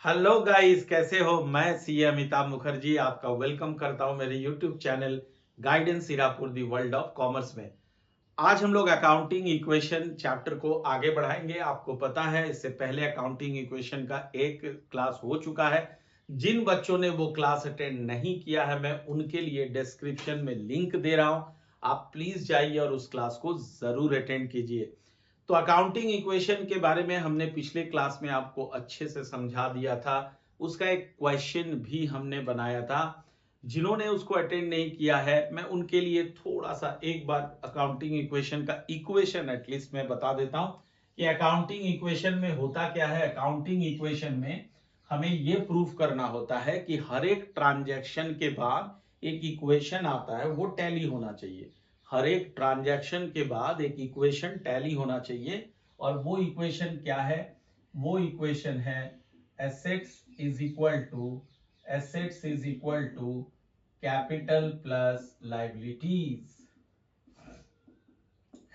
Hello guys, कैसे हो। मैं सी अमिताभ मुखर्जी आपका वेलकम करता हूं मेरे YouTube channel guidance Sirapur the world of commerce में। आज हम लोग अकाउंटिंग इक्वेशन चैप्टर को आगे बढ़ाएंगे। आपको पता है इससे पहले अकाउंटिंग इक्वेशन का एक क्लास हो चुका है। जिन बच्चों ने वो क्लास अटेंड नहीं किया है, मैं उनके लिए डिस्क्रिप्शन में लिंक दे रहा हूं। आप प्लीज जाइए और उस क्लास को जरूर अटेंड कीजिए। तो अकाउंटिंग इक्वेशन के बारे में हमने पिछले क्लास में आपको अच्छे से समझा दिया था। उसका एक क्वेश्चन भी हमने बनाया था। जिन्होंने उसको अटेंड नहीं किया है, मैं उनके लिए थोड़ा सा एक बार अकाउंटिंग इक्वेशन का इक्वेशन एटलीस्ट मैं बता देता हूं कि अकाउंटिंग इक्वेशन में होता क्या है। अकाउंटिंग इक्वेशन में हमें यह प्रूफ करना होता है कि हर एक ट्रांजैक्शन के बाद एक इक्वेशन आता है, वो टैली होना चाहिए। हर एक ट्रांजैक्शन के बाद एक इक्वेशन टैली होना चाहिए। और वो इक्वेशन क्या है? वो इक्वेशन है assets is equal to capital plus liabilities,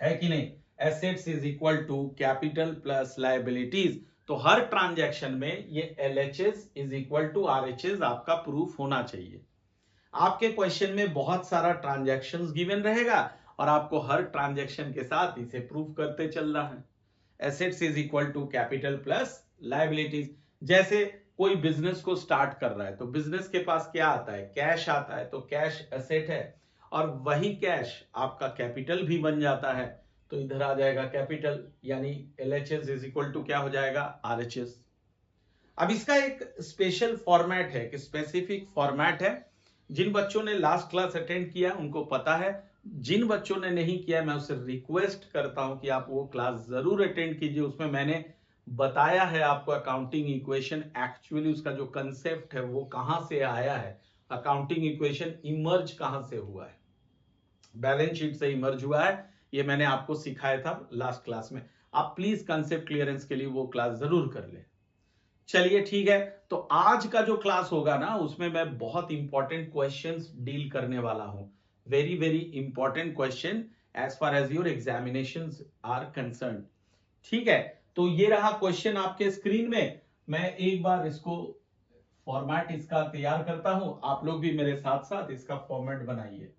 है कि नहीं। Assets is equal to capital plus liabilities. तो हर ट्रांजैक्शन में ये LHS is equal to RHS आपका प्रूफ होना चाहिए। आपके क्वेश्चन में बहुत सारा ट्रांजैक्शंस गिवन रहेगा और आपको हर ट्रांजैक्शन के साथ इसे प्रूव करते चलना है। Assets is equal to capital plus liabilities. जैसे कोई बिजनेस को स्टार्ट कर रहा है तो बिजनेस के पास क्या आता है? कैश आता है। तो कैश एसेट है और वही कैश आपका कैपिटल भी बन जाता है। तो इधर आ जाएगा कैपिटल, यानी एलएचएस इज इक्वल टू क्या हो जाएगा? आरएचएस। अब इसका एक स्पेशल फॉर्मेट है, कि स्पेसिफिक फॉर्मेट है। जिन बच्चों ने लास्ट क्लास अटेंड किया उनको पता है। जिन बच्चों ने नहीं किया, मैं उससे रिक्वेस्ट करता हूं कि आप वो क्लास जरूर अटेंड कीजिए। उसमें मैंने बताया है आपको अकाउंटिंग इक्वेशन एक्चुअली उसका जो कंसेप्ट है वो कहां से आया है। अकाउंटिंग इक्वेशन इमर्ज कहां से हुआ है? बैलेंस शीट से इमर्ज हुआ है। ये मैंने आपको सिखाया था लास्ट क्लास में। आप प्लीज कंसेप्ट क्लियरेंस के लिए वो क्लास जरूर कर ले। चलिए ठीक है। तो आज का जो क्लास होगा ना, उसमें मैं बहुत इंपॉर्टेंट क्वेश्चंस डील करने वाला हूं। Very very important question as far as your examinations are concern. ठीक है। तो ये रहा क्वेश्चन आपके स्क्रीन में। मैं एक बार इसको फॉर्मेट इसका तैयार करता हूं। आप लोग भी मेरे साथ साथ इसका फॉर्मेट बनाइए।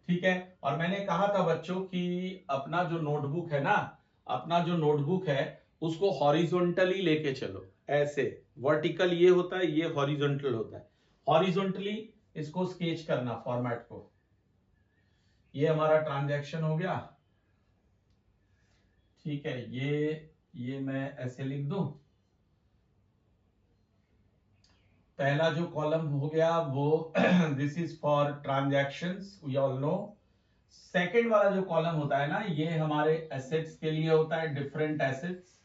ठीक है। और मैंने कहा था बच्चों कि अपना जो नोटबुक है ना, अपना जो नोटबुक है उसको हॉरिजॉन्टली लेके चलो। ऐसे वर्टिकल ये होता है, ये हॉरिजॉन्टल होता है। हॉरिजॉन्टली इसको स्केच करना फॉर्मेट को। ये हमारा ट्रांजैक्शन हो गया। ठीक है। ये मैं ऐसे लिख दूं। पहला जो कॉलम हो गया वो this is for transactions, we all know. Second वाला जो कॉलम होता है ना, ये हमारे एसेट्स के लिए होता है, डिफरेंट एसेट्स।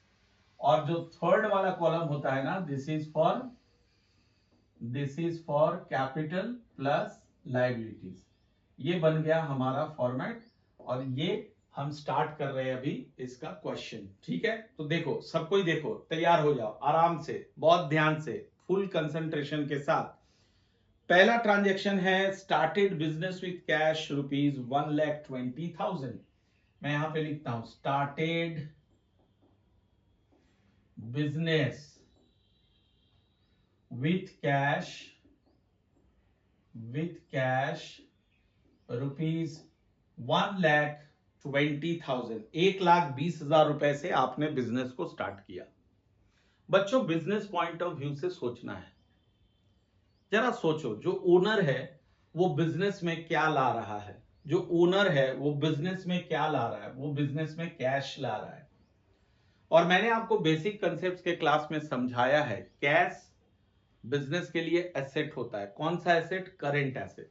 और जो थर्ड वाला कॉलम होता है ना, this is for capital plus liabilities. ये बन गया हमारा फॉर्मेट। और ये हम स्टार्ट कर रहे हैं अभी इसका क्वेश्चन। ठीक है। तो देखो, सबको ही देखो, तैयार हो जाओ आराम से, बहुत ध्यान से, फुल कंसंट्रेशन के साथ। पहला ट्रांजैक्शन है स्टार्टेड बिजनेस विथ कैश ₹1,20,000। मैं यहां पे लिखता हूं स्टार्टेड बिजनेस विथ कैश ₹1,20,000। 1,20,000 रुपए से आपने बिजनेस को स्टार्ट किया। बच्चों, बिजनेस पॉइंट ऑफ व्यू से सोचना है। जरा सोचो, जो ओनर है वो बिजनेस में क्या ला रहा है? जो ओनर है वो बिजनेस में क्या ला रहा है? वो बिजनेस में कैश ला रहा है। और मैंने आपको बेसिक कंसेप्ट के क्लास में समझाया है, कैश बिजनेस के लिए एसेट होता है। कौन सा एसेट? Current asset.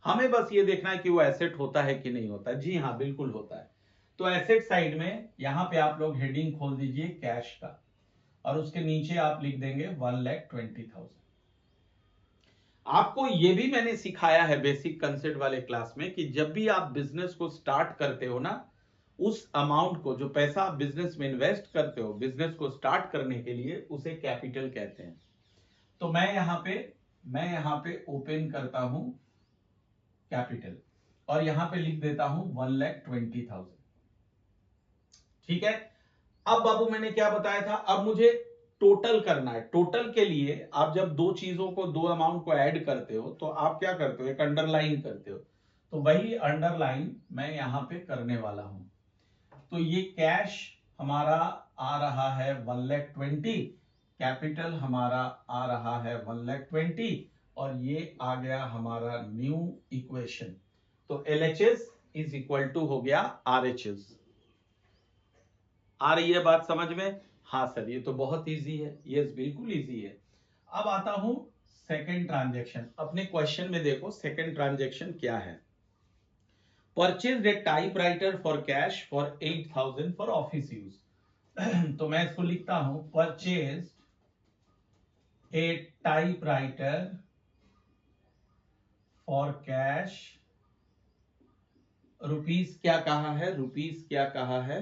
हमें बस ये देखना है कि वो एसेट होता है कि नहीं होता। जी हाँ, बिल्कुल होता है। तो एसेट साइड में यहां पे आप लोग हेडिंग खोल दीजिए कैश का, और उसके नीचे आप लिख देंगे 1,20,000। आपको ये भी मैंने सिखाया है बेसिक कंसेप्ट वाले क्लास में कि जब भी आप बिजनेस को स्टार्ट करते हो ना, उस अमाउंट को, जो पैसा आप बिजनेस में इन्वेस्ट करते हो बिजनेस को स्टार्ट करने के लिए, उसे कैपिटल कहते हैं। तो मैं यहां पे ओपन करता हूं कैपिटल, और यहां पे लिख देता हूं 1,20,000। ठीक है। अब बाबू मैंने क्या बताया था? अब मुझे टोटल करना है। टोटल के लिए आप जब दो चीजों को, दो अमाउंट को ऐड करते हो तो आप क्या करते हो, एक अंडरलाइन करते हो। तो वही अंडरलाइन मैं यहां पे करने वाला हूं। तो ये कैश हमारा आ रहा है 1,20,000, कैपिटल हमारा आ रहा है 1,20,000 और ये आ गया हमारा न्यू इक्वेशन। तो LHS इज इक्वल टू हो गया RHS। आ रही है बात समझ में? हाँ सर, ये तो बहुत इजी है। यस, बिल्कुल इजी है। अब आता हूं सेकंड ट्रांजैक्शन। अपने क्वेश्चन में देखो सेकंड ट्रांजैक्शन क्या है। Purchase a typewriter for cash for 8,000 for office use. तो मैं इसको लिखता हूं, purchase a typewriter for cash, rupees क्या कहा है, रुपीस क्या कहा है,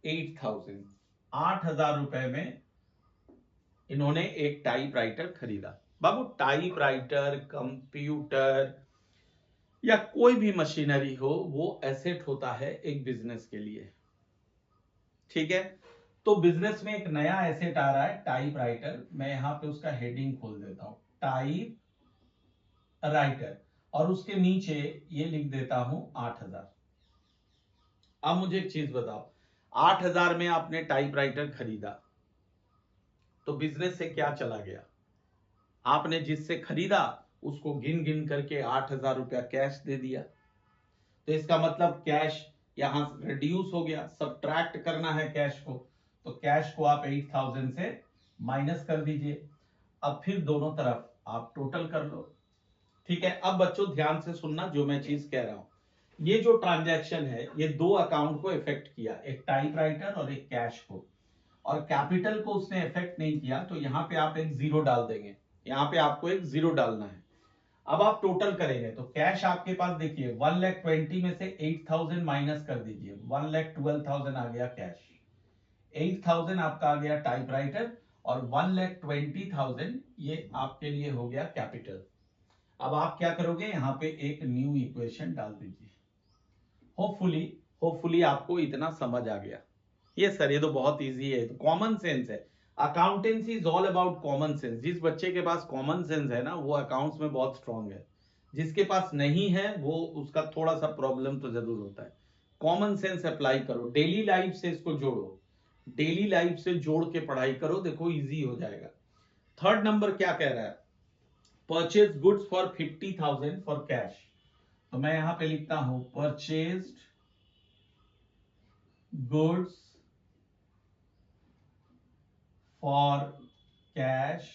8,000, 8,000 रुपए में इन्होंने एक टाइपराइटर खरीदा। बाबू टाइपराइटर, कंप्यूटर या कोई भी मशीनरी हो, वो एसेट होता है एक बिजनेस के लिए। ठीक है, तो बिजनेस में एक नया एसेट आ रहा है टाइपराइटर। मैं यहां पे उसका हेडिंग खोल देता हूं, टाइप राइटर, और उसके नीचे ये लिख देता हूं 8,000। अब मुझे एक चीज बताओ, 8,000 में आपने टाइपराइटर खरीदा तो बिजनेस से क्या चला गया? आपने जिससे खरीदा उसको गिन गिन करके 8,000 रुपया कैश दे दिया। तो इसका मतलब कैश यहां रिड्यूस हो गया, सब्ट्रैक्ट करना है कैश को। तो कैश को आप 8,000 से माइनस कर दीजिए। अब फिर दोनों तरफ आप टोटल कर लो। ठीक है, अब बच्चों ध्यान से सुनना जो मैं चीज कह रहा हूं। ये जो ट्रांजैक्शन है ये दो अकाउंट को इफेक्ट किया, एक टाइपराइटर और एक कैश को, और कैपिटल को उसने इफेक्ट नहीं किया। तो यहां पे आप एक जीरो डाल देंगे, यहां पे आपको एक जीरो डालना है। अब आप टोटल करेंगे तो कैश आपके पास देखिए 1,20,000 में से 8,000 माइनस कर दीजिए, 1,12,000 आ गया कैश, 8,000 आपका आ गया टाइपराइटर, और 1,20,000 ये आपके लिए हो गया कैपिटल। अब आप क्या करोगे, यहां पे एक न्यू इक्वेशन डाल दीजिए। होपफुली आपको इतना समझ आ गया। ये सर ये तो बहुत इजी है, तो कॉमन सेंस है। Accountancy is all about common sense. जिस बच्चे के पास कॉमन सेंस है ना, वो अकाउंट्स में बहुत स्ट्रांग है। जिसके पास नहीं है वो, उसका थोड़ा सा प्रॉब्लम तो जरूर होता है। कॉमन सेंस अप्लाई करो, डेली लाइफ से इसको जोड़ो, डेली लाइफ से जोड़ के पढ़ाई करो, देखो इजी हो जाएगा। थर्ड नंबर क्या कह रहा है, purchase goods for 50,000 for cash. तो मैं यहां पे लिखता हूं, purchased goods for cash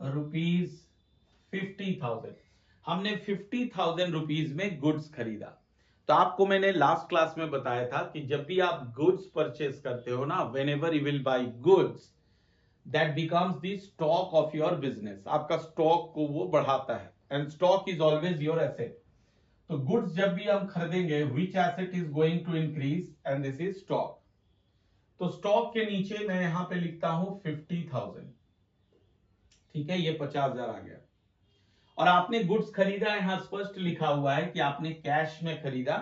rupees 50,000। हमने 50,000 रुपीज में गुड्स खरीदा। तो आपको मैंने लास्ट क्लास में बताया था कि जब भी आप गुड्स परचेज करते हो ना, whenever you will buy goods, that becomes the stock of your business. आपका स्टॉक को वो बढ़ाता है, and stock is always your asset. तो गुड्स जब भी हम खरीदेंगे, which asset is going to increase, and this is stock. तो स्टॉक के नीचे मैं यहां पे लिखता हूं 50,000। ठीक है, ये 50,000 आ गया। और आपने गुड्स खरीदा है, यहां स्पष्ट लिखा हुआ है कि आपने कैश में खरीदा।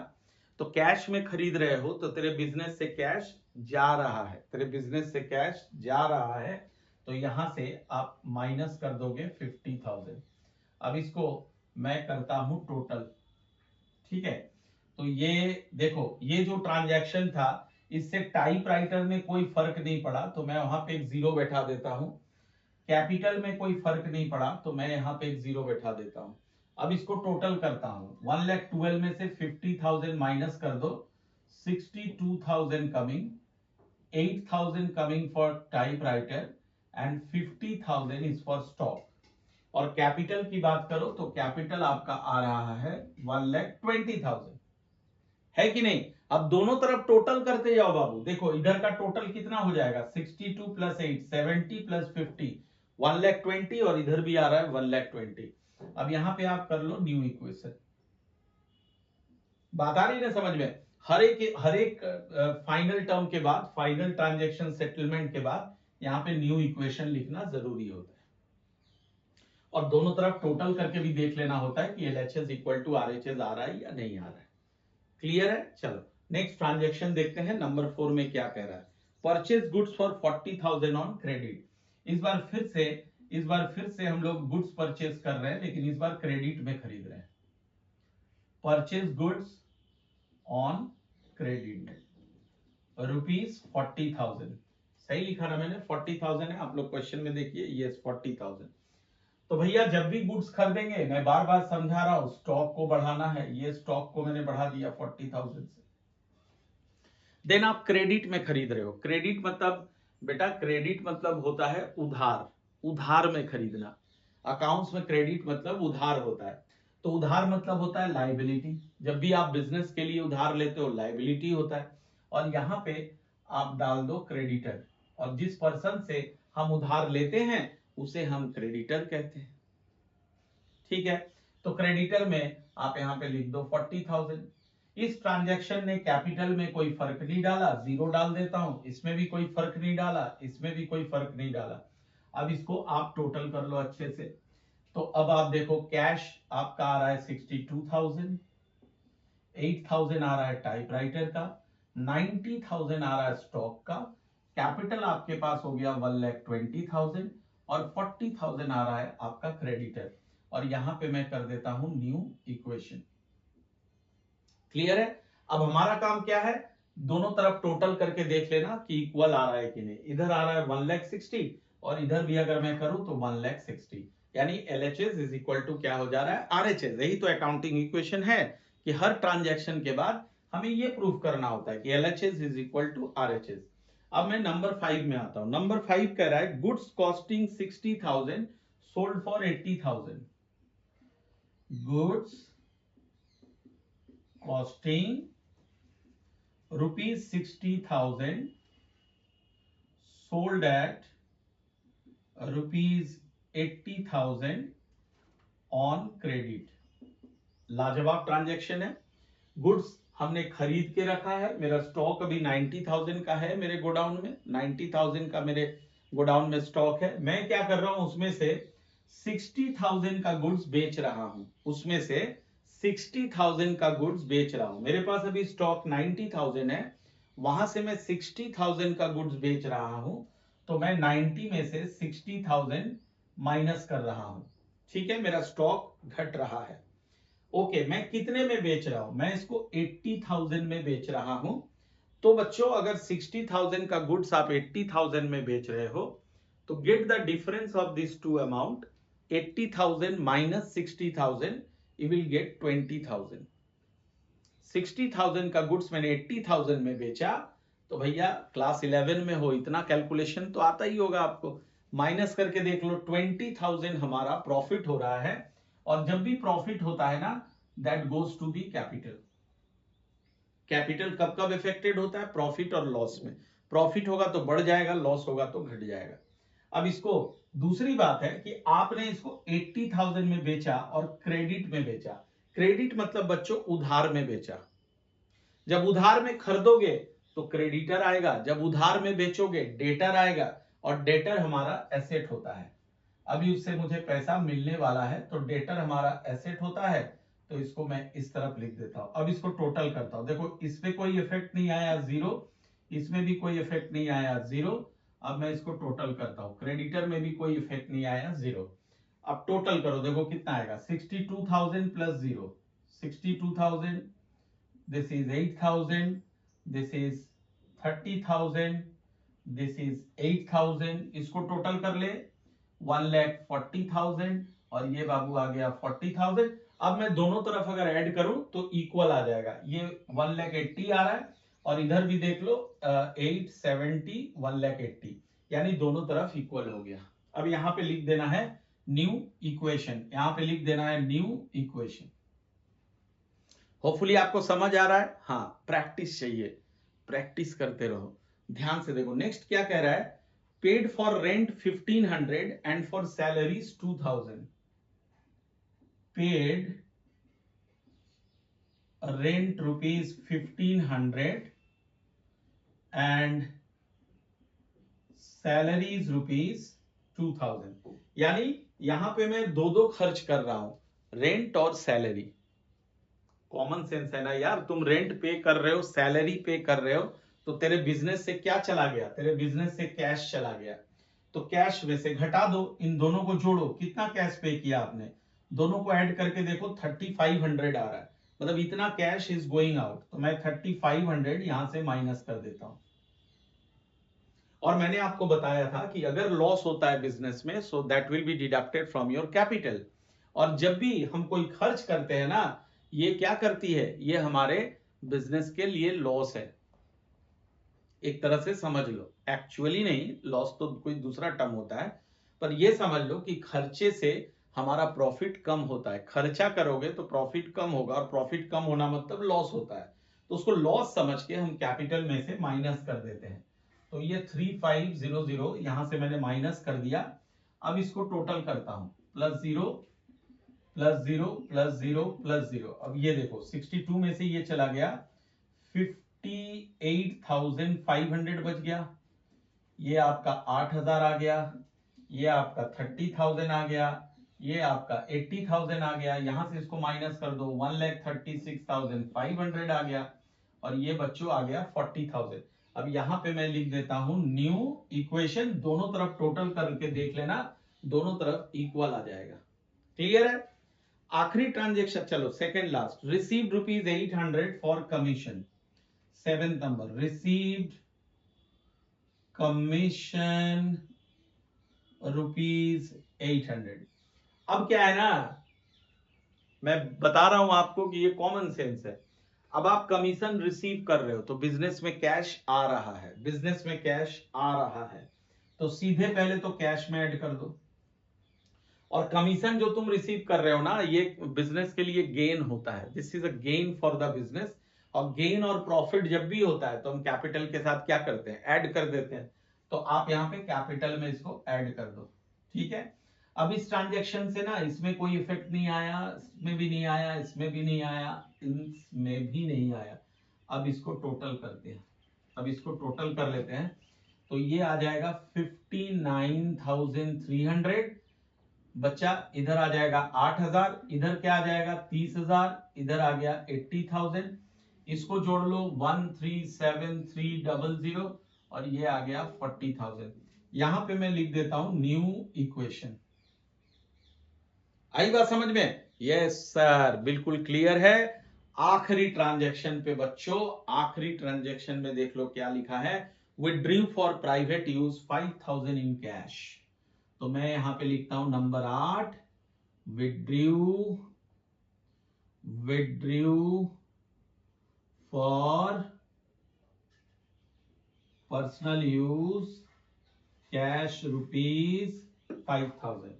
तो कैश में खरीद रहे हो तो तेरे बिजनेस से कैश जा रहा है, तेरे बिजनेस से कैश जा रहा है। तो यहां से आप माइनस कर दोगे 50,000। अब इसको मैं करता हूं टोटल। ठीक है, तो ये देखो, ये जो ट्रांजैक्शन था इससे टाइपराइटर में कोई फर्क नहीं पड़ा, तो मैं वहां पे एक जीरो बैठा देता हूं। कैपिटल में कोई फर्क नहीं पड़ा, तो मैं यहां पे एक जीरो बैठा देता हूं। अब इसको टोटल करता हूं, 1,12,000 में से 50,000 माइनस कर दो, 62,000 coming, 8,000 coming for typewriter, and 50,000 is for stock. और कैपिटल की बात करो तो कैपिटल आपका आ रहा है 1,20,000, है कि नहीं? अब दोनों तरफ टोटल करते जाओ बाबू। देखो इधर का टोटल कितना हो जाएगा, 62 प्लस 8, 70 प्लस 50, 1,20,000, और इधर भी आ रहा है 1,20,000। अब यहां पे आप कर लो न्यू इक्वेशन। बात आ रही है ना समझ में? हर एक फाइनल टर्म के बाद, फाइनल ट्रांजैक्शन सेटलमेंट के बाद यहां पे न्यू इक्वेशन लिखना जरूरी होता है। और दोनों तरफ टोटल करके भी देख लेना होता है कि LHS इक्वल टू RHS आ रहा है या नहीं आ रहा है। क्लियर है? चलो नेक्स्ट ट्रांजैक्शन देखते हैं, नंबर 4 में क्या कह रहा है। Purchase goods for 40,000 on credit. इस बार फिर से हम लोग गुड्स परचेज कर रहे हैं, लेकिन इस बार क्रेडिट में खरीद रहे हैं। परचेज गुड्स ऑन क्रेडिट ₹40,000, सही लिखा ना मैंने, 40,000 है, आप लोग क्वेश्चन में देखिए, यस 40,000। तो भैया जब भी गुड्स खरीदेंगे, मैं बार बार समझा रहा हूं, स्टॉक को बढ़ाना है, ये स्टॉक को मैंने बढ़ा दिया 40,000 से। देन आप क्रेडिट में खरीद रहे हो। क्रेडिट मतलब बेटा, क्रेडिट मतलब होता है उधार, उधार में खरीदना। अकाउंट्स में क्रेडिट मतलब उधार होता है, तो उधार मतलब होता है लायबिलिटी। जब भी आप बिजनेस के लिए उधार लेते हो, लायबिलिटी होता है। और यहाँ पे आप डाल दो क्रेडिटर, और जिस पर्सन से हम उधार लेते हैं उसे हम क्रेडिटर कहते हैं। ठीक है, तो क्रेडिटर में आप यहाँ पे लिख दो 40,000। इस ट्रांजैक्शन ने कैपिटल में कोई फर्क नहीं डाला, जीरो डाल देता हूं, इसमें भी कोई फर्क नहीं डाला, इसमें भी कोई फर्क नहीं डाला। अब इसको आप टोटल कर लो अच्छे से। तो अब आप देखो, कैश आपका आ रहा है 62,000, 8,000 आ रहा है टाइपराइटर का, 90,000 आ रहा है स्टॉक का, कैपिटल आपके पास हो गया 1,20,000, और 40,000 आ रहा है आपका क्रेडिटर। और यहां पे मैं कर देता हूं न्यू इक्वेशन। क्लियर है? अब हमारा काम क्या है, दोनों तरफ टोटल करके देख लेना कि इक्वल आ रहा है कि नहीं। इधर आ रहा है 1,60,000 और इधर भी अगर मैं करूं तो 1,60,000, यानी LHS इज इक्वल टू क्या हो जा रहा है, RHS। यही तो अकाउंटिंग इक्वेशन है कि हर ट्रांजैक्शन के बाद हमें ये प्रूव करना होता है कि LHS is equal to RHS। अब मैं नंबर 5 में आता हूं। नंबर 5 कह रहा है goods costing 60,000 sold for 80,000। Goods costing ₹60,000 sold at ₹80,000 on credit। लाजवाब ट्रांजैक्शन है। गुड्स हमने खरीद के रखा है, मेरा स्टॉक अभी 90,000 का है मेरे गोडाउन में, 90,000 का मेरे गोडाउन में स्टॉक है। मैं क्या कर रहा हूं, उसमें से 60,000 का गुड्स बेच रहा हूं, उसमें से 60,000 का गुड्स बेच रहा हूं। मेरे पास अभी स्टॉक 90,000 है, वहां से मैं 60,000 का गुड्स बेच रहा हूं, तो मैं 90 में से 60,000 माइनस कर रहा हूं। ठीक है, मेरा स्टॉक घट रहा है। ओके, मैं कितने में बेच रहा हूं, मैं इसको 80,000 में बेच रहा हूं। तो बच्चों, अगर 60,000 का गुड्स आप 80,000 में बेच रहे हो, तो get the difference of this two amount, 80,000 minus 60,000, you will get 20,000। 60,000 का गुड्स मैंने 80,000 में बेचा, तो भैया क्लास 11 में हो, इतना कैलकुलेशन तो आता ही होगा आपको। माइनस करके देख लो, 20,000 हमारा प्रॉफिट हो रहा है। और जब भी प्रॉफिट होता है ना, that goes to the capital. Capital कब कब इफेक्टेड होता है, प्रॉफिट और लॉस में। प्रॉफिट होगा तो बढ़ जाएगा, लॉस होगा तो घट जाएगा। अब इसको, दूसरी बात है कि आपने इसको 80,000 में बेचा और क्रेडिट में बेचा। क्रेडिट मतलब बच्चों उधार में बेचा। जब उधार में खरीदोगे तो क्रेडिटर आएगा, जब उधार में बेचोगे डेटर आएगा, और डेटर हमारा एसेट होता है। अभी उससे मुझे पैसा मिलने वाला है, तो डेटर हमारा एसेट होता है। तो इसको मैं इस तरफ लिख देता हूं। अब इसको टोटल करता हूं, देखो इसमें कोई इफेक्ट नहीं आया, जीरो, इसमें भी कोई इफेक्ट नहीं आया, जीरो। अब मैं इसको टोटल करता हूं, क्रेडिटर में भी कोई इफेक्ट नहीं आया, जीरो। अब टोटल करो, देखो कितना आएगा, 62,000 plus zero, 62,000, this is 8,000, this is 30,000, this is 8,000। इसको टोटल कर ले, 1,40,000, और ये बाबू आ गया 40,000। अब मैं दोनों तरफ अगर ऐड करूं तो इक्वल आ जाएगा, ये 1,80,000 आ रहा है, और इधर भी देख लो 870, 1,80,000, यानी दोनों तरफ इक्वल हो गया। अब यहां पे लिख देना है न्यू इक्वेशन, यहां पे लिख देना है न्यू इक्वेशन। होपफुली आपको समझ आ रहा है। हाँ, प्रैक्टिस चाहिए, प्रैक्टिस करते रहो। ध्यान से देखो, नेक्स्ट क्या कह रहा है, paid for rent 1,500 and for salaries 2,000। Paid rent ₹1,500 and salaries ₹2,000। यानी यहां पे मैं दो दो खर्च कर रहा हूं, रेंट और सैलरी। कॉमन सेंस है ना यार, तुम रेंट पे कर रहे हो, सैलरी पे कर रहे हो, तो तेरे बिजनेस से क्या चला गया, तेरे बिजनेस से कैश चला गया, तो कैश में से घटा दो, इन दोनों को जोड़ो, कितना कैश पे किया आपने, दोनों को ऐड करके देखो 3500 आ रहा है, मतलब इतना कैश इज गोइंग आउट। तो मैं 3500 यहां से माइनस कर देता हूं। और मैंने आपको बताया था कि अगर लॉस होता है बिजनेस में, so that will be deducted from your capital. और जब भी हम कोई खर्च करते हैं ना, ये क्या करती है, ये हमारे बिजनेस के लिए लॉस है, एक तरह से समझ लो। एक्चुअली नहीं, लॉस तो कोई दूसरा टर्म होता है, पर ये समझ लो कि खर्चे से हमारा प्रॉफिट कम होता है। खर्चा करोगे तो प्रॉफिट कम होगा, और प्रॉफिट कम होना मतलब लॉस होता है, तो उसको लॉस समझ के हम कैपिटल में से माइनस कर देते हैं। तो ये 3500 यहां से मैंने माइनस कर दिया। अब इसको टोटल करता हूं, +0 +0 +0 +0। अब ये देखो 62 में से ये चला गया, 58,500 बच गया, ये आपका 8,000 आ गया, ये आपका 30,000 आ गया, ये आपका 80,000 आ गया, यहां से इसको माइनस कर दो, 1,36,500 आ गया, और ये बच्चों आ गया 40,000। अब यहां पे मैं लिख देता हूं न्यू इक्वेशन, दोनों तरफ टोटल करके देख लेना, दोनों तरफ इक्वल आ जाएगा। क्लियर है? आखिरी ट्रांजेक्शन, चलो second last, received ₹800 for commission. 7th number, received commission ₹800। अब क्या है ना, मैं बता रहा हूं आपको कि ये कॉमन सेंस है। अब आप कमीशन रिसीव कर रहे हो तो बिजनेस में कैश आ रहा है, बिजनेस में कैश आ रहा है, तो सीधे पहले तो कैश में ऐड कर दो। और कमीशन जो तुम रिसीव कर रहे हो ना, ये बिजनेस के लिए गेन होता है, this is a gain for the business. और गेन और प्रॉफिट जब भी होता है तो हम कैपिटल के साथ क्या करते हैं, ऐड कर देते हैं। तो आप यहाँ पे कैपिटल में इसको ऐड कर दो, ठीक है। अब इस ट्रांजेक्शन से ना इसमें कोई इफेक्ट नहीं आया, इसमें भी नहीं आया, इसमें भी नहीं आया, इसमें भी नहीं आया। अब इसको टोटल करते हैं, अब इसको टोटल कर लेते हैं, तो ये आ जाएगा 59,300। बच्चा इधर आ जाएगा 8,000, इधर क्या आ जाएगा 30,000, इधर आ गया 80,000, इसको जोड़ लो 137,300, और ये आ गया 40,000। यहां पे मैं लिख देता हूं न्यू इक्वेशन। आई बात समझ में? यस सर, बिल्कुल क्लियर है। आखिरी ट्रांजैक्शन पे बच्चों, आखिरी ट्रांजैक्शन में देख लो क्या लिखा है, withdrew for private use 5,000 in cash. तो मैं यहां पे लिखता हूं number 8, withdrew for personal use cash ₹5,000।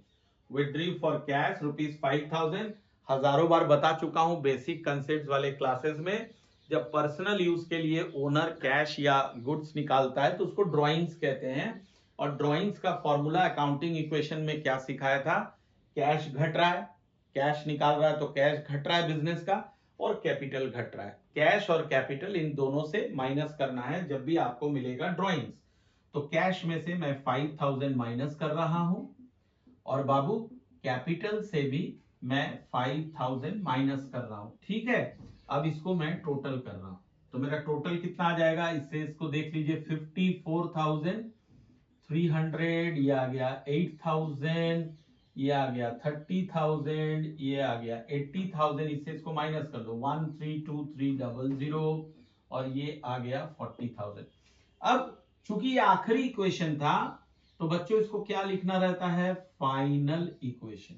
Withdrew for cash ₹5,000। हजारों बार बता चुका हूं बेसिक कंसेप्ट वाले क्लासेस में, जब पर्सनल यूज के लिए ओनर कैश या गुड्स निकालता है तो उसको ड्राइंग्स कहते हैं। और ड्राइंग्स का फॉर्मूला अकाउंटिंग इक्वेशन में क्या सिखाया था, कैश घट रहा है, कैश निकाल रहा है तो कैश घट रहा है बिजनेस का, और कैपिटल घट रहा है। कैश और कैपिटल इन दोनों से माइनस करना है जब भी आपको मिलेगा ड्राइंग्स। तो कैश में से मैं 5,000 माइनस कर रहा हूं, और बाबू कैपिटल से भी मैं 5,000 माइनस कर रहा हूं, ठीक है। अब इसको मैं टोटल कर रहा हूं, तो मेरा टोटल कितना आ जाएगा, इससे इसको देख लीजिए, 54,300, ये आ गया 8,000, ये आ गया 30,000, ये आ गया 80,000, इससे इसको माइनस कर दो 132,300, और ये आ गया 40,000। अब चूंकि ये आखिरी इक्वेशन था, तो बच्चों इसको क्या लिखना रहता है, फाइनल इक्वेशन।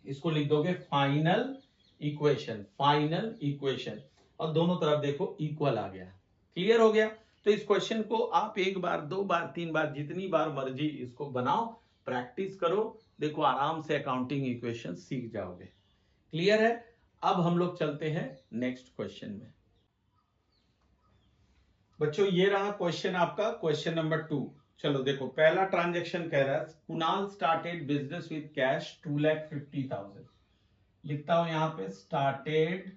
इसको लिख दोगे फाइनल इक्वेशन, फाइनल इक्वेशन, और दोनों तरफ देखो इक्वल आ गया। क्लियर हो गया? तो इस क्वेश्चन को आप एक बार, दो बार, तीन बार, जितनी बार मर्जी इसको बनाओ, प्रैक्टिस करो, देखो आराम से अकाउंटिंग इक्वेशन सीख जाओगे। क्लियर है? अब हम लोग चलते हैं नेक्स्ट क्वेश्चन में। बच्चों ये रहा क्वेश्चन आपका, क्वेश्चन नंबर 2। चलो देखो, पहला ट्रांजैक्शन कह रहा है Kunal started business with cash 2,50,000। लिखता हूं यहां पे started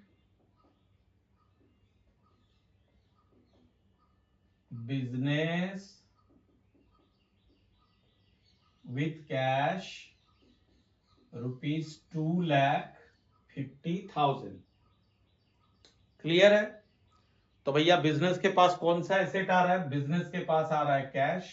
business with cash ₹2,50,000। Clear है? तो भैया बिजनेस के पास कौन सा एसेट आ रहा है? बिजनेस के पास आ रहा है कैश,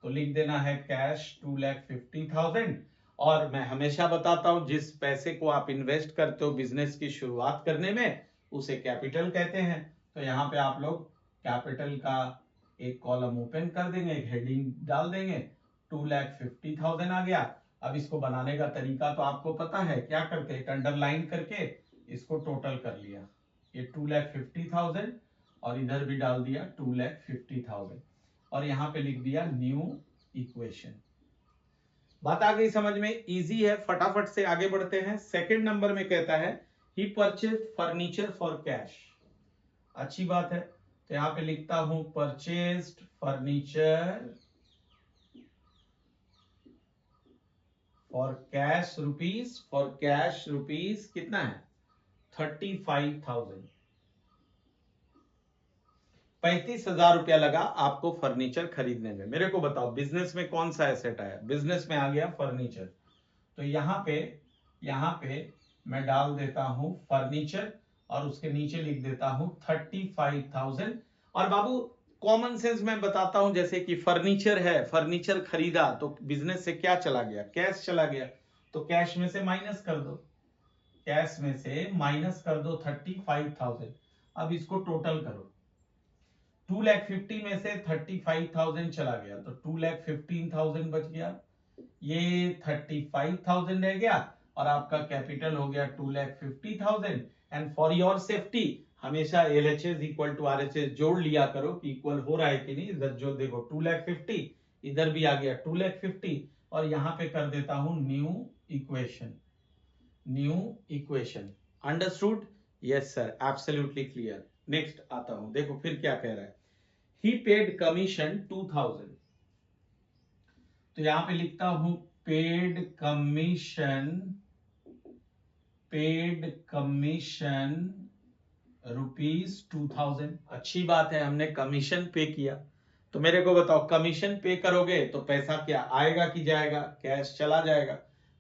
तो लिख देना है कैश 2,50,000। और मैं हमेशा बताता हूं जिस पैसे को आप इन्वेस्ट करते हो बिजनेस की शुरुआत करने में उसे कैपिटल कहते हैं। तो यहाँ पे आप लोग कैपिटल का एक कॉलम ओपन कर देंगे, एक हेडिंग डाल देंगे, 2,50,000 आ गया। अब इसको बनाने का तरीका तो आपको पता है, क्या करते हैं, अंडरलाइन करके इसको टोटल कर लिया, ये 2,50,000 और इधर भी डाल दिया 2,50,000 और यहाँ पे लिख दिया न्यू इक्वेशन। बात आ गई समझ में? इजी है, फटाफट से आगे बढ़ते हैं। सेकंड नंबर में कहता है ही परचेज फर्नीचर फॉर कैश। अच्छी बात है, तो यहाँ पे लिखता हूं purchased furniture for cash rupees. For cash rupees कितना है? 35,000। 35,000 रुपया लगा आपको फर्नीचर खरीदने में। मेरे को बताओ बिजनेस में कौन सा एसेट आया? बिजनेस में आ गया फर्नीचर। तो यहाँ पे मैं डाल देता हूं फर्नीचर और उसके नीचे लिख देता हूं 35,000। और बाबू कॉमन सेंस मैं बताता हूं, जैसे कि फर्नीचर है, फर्नीचर खरीदा तो बिजनेस से क्या चला गया? कैश चला गया। तो कैश में से माइनस कर दो, कैश में से माइनस कर दो 35,000। अब इसको टोटल करो, 2,50,000 में से 35,000 चला गया तो 2,15,000 बच गया, ये 35,000 रह गया और आपका कैपिटल हो गया 2,50,000। एंड फॉर योर सेफ्टी हमेशा LHS इक्वल टू RHS जोड़ लिया करो कि इक्वल हो रहा है कि नहीं। इधर जो देखो 2,50,000, इधर भी आ गया 2,50,000 और यहाँ पे कर देता हूं new equation. New equation, understood? Yes sir, absolutely clear. Next आता हूं, देखो फिर क्या कह रहा है। ही पेड कमीशन 2,000। तो यहां पे लिखता हूं पेड कमीशन रुपीज 2,000। अच्छी बात है, हमने कमीशन पे किया। तो मेरे को बताओ कमीशन पे करोगे तो पैसा क्या आएगा कि जाएगा? कैश चला जाएगा।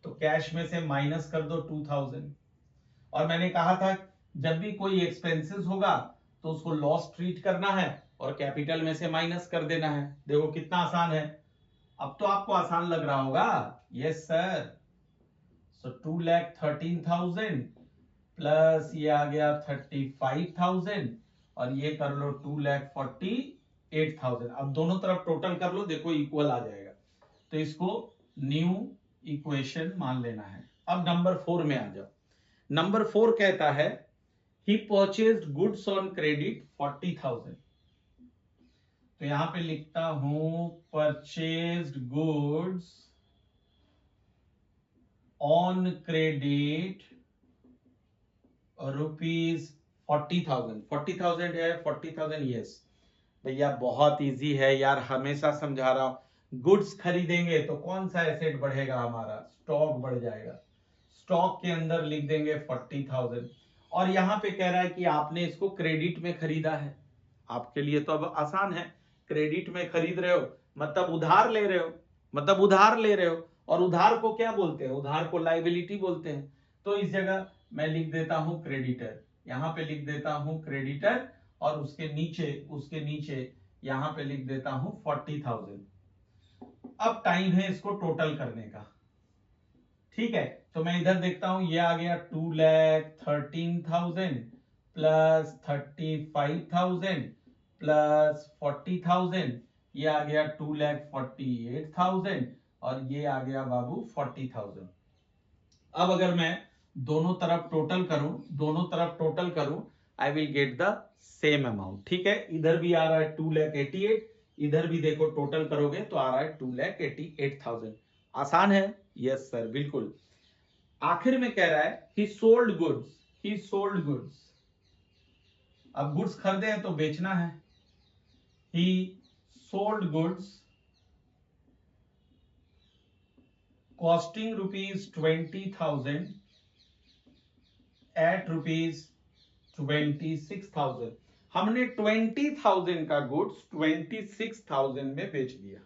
तो कैश में से माइनस कर दो 2,000। और मैंने कहा था जब भी कोई एक्सपेंसेस होगा तो उसको लॉस ट्रीट करना है और कैपिटल में से माइनस कर देना है। देखो कितना आसान है, अब तो आपको आसान लग रहा होगा। Yes sir. सो 2,13,000 प्लस ये आ गया 35,000 और ये कर लो 2,48,000। अब दोनों तरफ टोटल कर लो, देखो इक्वल आ जाएगा। तो इसको न्यू इक्वेशन मान लेना है। अब नंबर 4 में आ जाओ। नंबर 4 कहता है he purchased goods on credit 40,000। तो यहां पे लिखता हूं purchased goods on credit rupees 40,000। 40,000 है, 40,000 यस भैया, बहुत इजी है यार, हमेशा समझा रहा हूं। गुड्स खरीदेंगे तो कौन सा एसेट बढ़ेगा? हमारा स्टॉक बढ़ जाएगा। स्टॉक के अंदर लिख देंगे 40,000 और यहां पे कह रहा है कि आपने इसको क्रेडिट में खरीदा है। आपके लिए तो अब आसान है, क्रेडिट में खरीद रहे हो मतलब उधार ले रहे हो, और उधार को क्या बोलते हैं? उधार को लायबिलिटी बोलते हैं। तो इस जगह मैं लिख देता हूं क्रेडिटर, यहां पे लिख देता हूं क्रेडिटर और उसके नीचे यहां पे लिख देता हूं 40,000। अब टाइम है इसको टोटल करने का, ठीक है? तो मैं इधर देखता हूं, ये आ गया 2,13,000 प्लस 35,000 प्लस 40,000, ये आ गया 2,48,000 और ये आ गया बाबू 40,000। अब अगर मैं दोनों तरफ टोटल करूं I will get the same amount, ठीक है? इधर भी आ रहा है 2,88,000, इधर भी देखो टोटल करोगे तो आ रहा है 2,88,000। आसान है? यस सर, बिल्कुल। आखिर में कह रहा है he sold goods। अब गुड्स खरीदे हैं तो बेचना है। he sold goods costing rupees 20,000 at rupees 26,000। हमने 20,000 का गुड्स 26,000 में बेच दिया,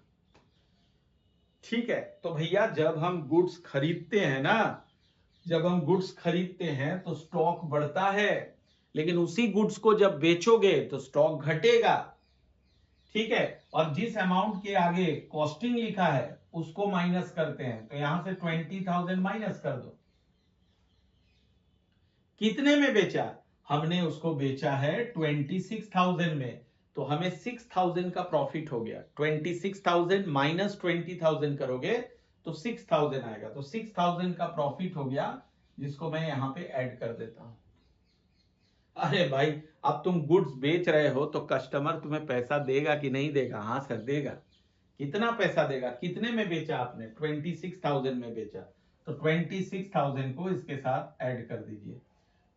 ठीक है? तो भैया जब हम गुड्स खरीदते हैं तो स्टॉक बढ़ता है। लेकिन उसी गुड्स को जब बेचोगे तो स्टॉक घटेगा, ठीक है। और जिस अमाउंट के आगे कॉस्टिंग लिखा है उसको माइनस करते हैं, तो यहां से 20,000 माइनस कर दो। कितने में बेचा? हमने उसको बेचा है 26,000 में, तो हमें 6,000 का प्रॉफिट हो गया। 26,000 माइनस 20,000 करोगे तो 6,000 आएगा, तो 6,000 का प्रॉफिट हो गया, जिसको मैं यहां पे ऐड कर देता हूं। अरे भाई, अब तुम गुड्स बेच रहे हो तो कस्टमर तुम्हें पैसा देगा कि नहीं देगा? हाँ सर देगा। कितना पैसा देगा? कितने में बेचा आपने? 26,000 में बेचा, तो 26,000 को इसके साथ ऐड कर दीजिए।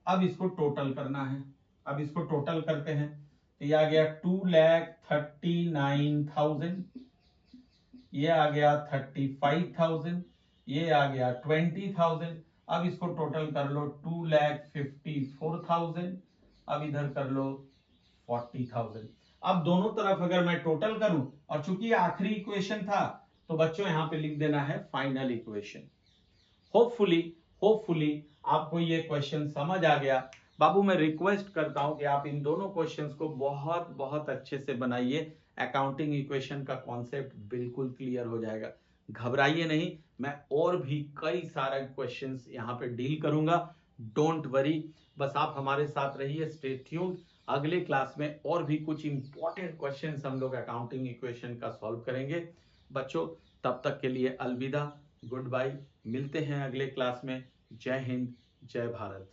अब इसको टोटल करना है। अब इसको टोटल करते हैं, तो ये आ गया 2,39,000, ये आ गया 35,000, ये आ गया 20,000। अब इसको टोटल कर लो 2,54,000। अब इधर कर लो 40,000। अब दोनों तरफ अगर मैं टोटल करूं, और चूंकि आखिरी इक्वेशन था, तो बच्चों यहां पे लिख देना है फाइनल इक्वेशन। होपफुली आपको ये क्वेश्चन समझ आ गया। बाबू मैं रिक्वेस्ट करता हूं कि आप इन दोनों क्वेश्चंस को बहुत बहुत अच्छे से बनाइए। अकाउंटिंग इक्वेशन का कॉन्सेप्ट बिल्कुल क्लियर हो जाएगा, घबराइए नहीं। मैं और भी कई सारे क्वेश्चंस यहाँ पे डील करूंगा, डोंट वरी। बस आप हमारे साथ रहिए, स्टे ट्यून्ड। अगले क्लास में और भी कुछ इंपॉर्टेंट क्वेश्चंस हम लोग अकाउंटिंग इक्वेशन का सॉल्व करेंगे। बच्चों तब तक के लिए अलविदा, गुड बाय, मिलते हैं अगले क्लास में। जय हिंद, जय भारत।